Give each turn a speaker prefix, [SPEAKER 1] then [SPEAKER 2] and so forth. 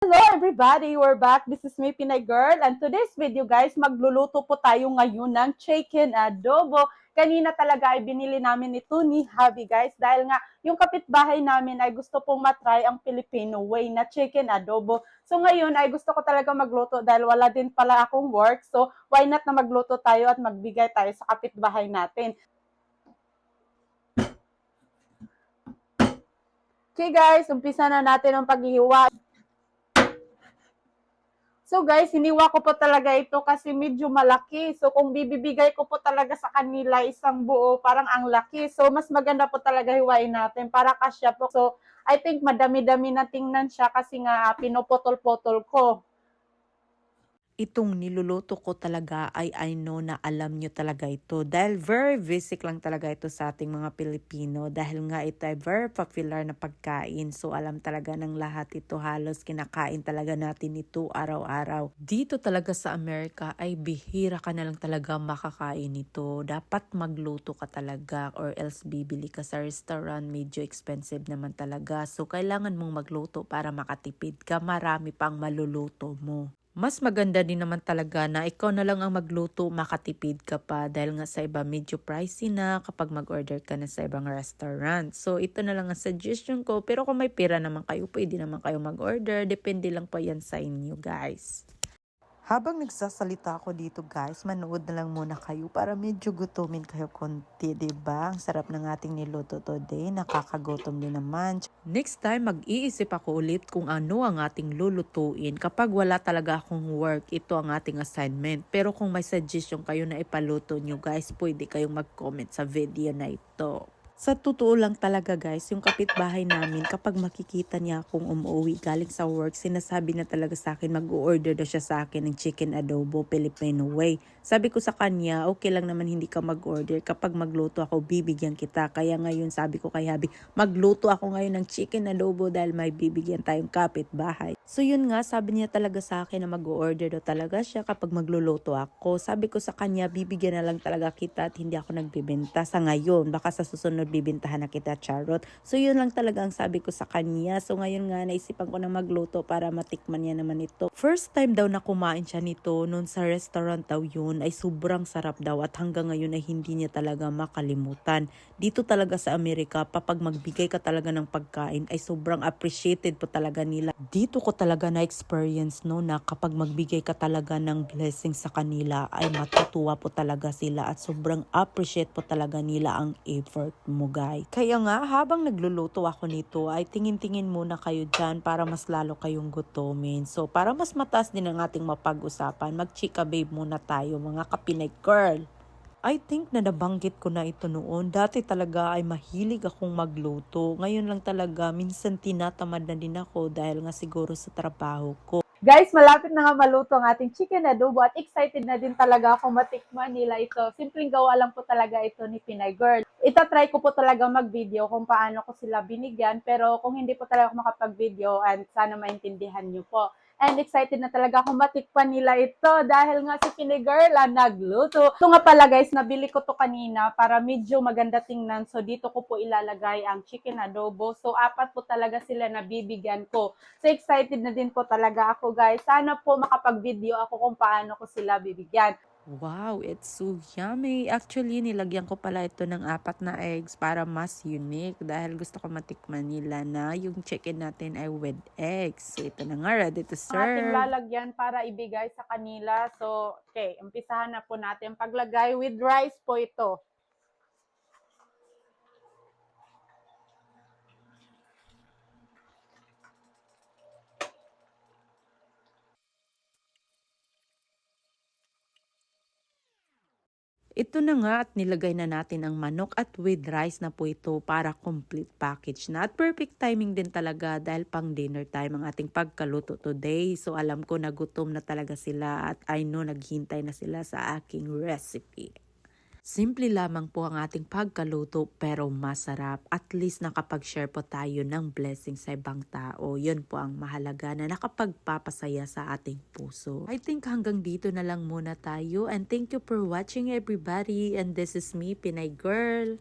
[SPEAKER 1] Hello everybody! We're back. This is me, Pinay Girl. And today's video guys, magluluto po tayo ngayon ng chicken adobo. Kanina talaga ay binili namin ito ni Habi guys. Dahil nga yung kapitbahay namin ay gusto pong matry ang Filipino way na chicken adobo. So ngayon ay gusto ko talaga magluto dahil wala din pala akong work. So why not na magluto tayo at magbigay tayo sa kapitbahay natin. Okay guys, umpisa na natin ang paghihiwa. So guys, hiniwa ko po talaga ito kasi medyo malaki. So kung bibigay ko po talaga sa kanila isang buo, parang ang laki. So mas maganda po talaga hiwain natin para kasya po. So I think madami-dami na tingnan siya kasi nga pinuputol-putol ko.
[SPEAKER 2] Itong niluluto ko talaga ay I know na alam nyo talaga ito dahil very basic lang talaga ito sa ating mga Pilipino dahil nga ito ay very popular na pagkain, so alam talaga ng lahat ito, halos kinakain talaga natin ito araw-araw. Dito talaga sa Amerika ay bihira ka na lang talaga makakain ito, dapat magluto ka talaga or else bibili ka sa restaurant, medyo expensive naman talaga, so kailangan mong magluto para makatipid ka, marami pang maluluto mo. Mas maganda din naman talaga na ikaw na lang ang magluto, makatipid ka pa dahil nga sa iba medyo pricey na kapag mag-order ka na sa ibang restaurant. So ito na lang ang suggestion ko, pero kung may pera naman kayo, pwede naman kayo mag-order. Depende lang pa yan sa inyo guys. Habang nagsasalita ako dito guys, manood na lang muna kayo para medyo gutumin kayo konti, diba? Ang sarap ng ating niluto today, nakakagutom din naman. Next time, mag-iisip ako ulit kung ano ang ating lulutuin. Kapag wala talaga akong work, ito ang ating assignment. Pero kung may suggestion kayo na ipaluto nyo guys, pwede kayong mag-comment sa video na ito. Sa totoo lang talaga guys, yung kapitbahay namin kapag makikita niya akong umuwi galing sa work, sinasabi na talaga sa akin, mag-order daw siya sa akin ng chicken adobo Filipino way. Sabi ko sa kanya, okay lang naman hindi ka mag-order, kapag magluto ako bibigyan kita. Kaya ngayon sabi ko kay Habi, magluto ako ngayon ng chicken adobo dahil may bibigyan tayong kapitbahay. So yun nga, sabi niya talaga sa akin na mag-order daw talaga siya kapag magluluto ako. Sabi ko sa kanya, bibigyan na lang talaga kita at hindi ako nagbibenta sa ngayon. Baka sa susunod bibintahan na kita, charot. So yun lang talaga ang sabi ko sa kanya. So ngayon nga naisipan ko na magluto para matikman niya naman ito. First time daw na kumain siya nito noon sa restaurant daw yun, ay sobrang sarap daw at hanggang ngayon ay hindi niya talaga makalimutan. Dito talaga sa Amerika, kapag magbigay ka talaga ng pagkain ay sobrang appreciated po talaga nila. Dito ko talaga na experience no na kapag magbigay ka talaga ng blessing sa kanila ay matutuwa po talaga sila at sobrang appreciate po talaga nila ang effort mo guys. Kaya nga habang nagluluto ako nito ay tingin-tingin muna kayo dyan para mas lalo kayong gutumin. So para mas mataas din ang ating mapag-usapan, mag-chika babe muna tayo mga kapinay girl. I think na nabanggit ko na ito noon. Dati talaga ay mahilig akong magluto. Ngayon lang talaga minsan tinatamad na din ako dahil nga siguro sa trabaho ko.
[SPEAKER 1] Guys, malapit na nga maluto ang ating chicken adobo at excited na din talaga ako matikman nila ito. Simpleng gawa lang po talaga ito ni Pinay Girl. Itatry ko po talaga mag-video kung paano ko sila binigyan, pero kung hindi po talaga ako makapag-video, and sana maintindihan nyo po. And excited na talaga ako matikpan nila ito dahil nga si Pinay Girl nagluto. Ito nga pala guys, nabili ko to kanina para medyo maganda tingnan. So dito ko po ilalagay ang chicken adobo. So apat po talaga sila na bibigyan ko. So excited na din po talaga ako guys. Sana po makapag-video ako kung paano ko sila bibigyan.
[SPEAKER 2] Wow, it's so yummy. Actually, nilagyan ko pala ito ng 4 na eggs para mas unique dahil gusto ko matikman nila na yung chicken natin ay with eggs. So ito na nga, ready to
[SPEAKER 1] Ang ating
[SPEAKER 2] serve.
[SPEAKER 1] lalagyan para ibigay sa kanila. So, okay, umpisahan na po natin paglagay with rice po ito.
[SPEAKER 2] Ito na nga at nilagay na natin ang manok at with rice na po ito para complete package na. At perfect timing din talaga dahil pang dinner time ang ating pagkaluto today. So alam ko nagutom na talaga sila at I know naghintay na sila sa aking recipe. Simple lamang po ang ating pagkaluto pero masarap. At least nakapag-share po tayo ng blessing sa ibang tao. Yun po ang mahalaga na nakapagpapasaya sa ating puso. I think hanggang dito na lang muna tayo and thank you for watching everybody, and this is me, Pinay Girl.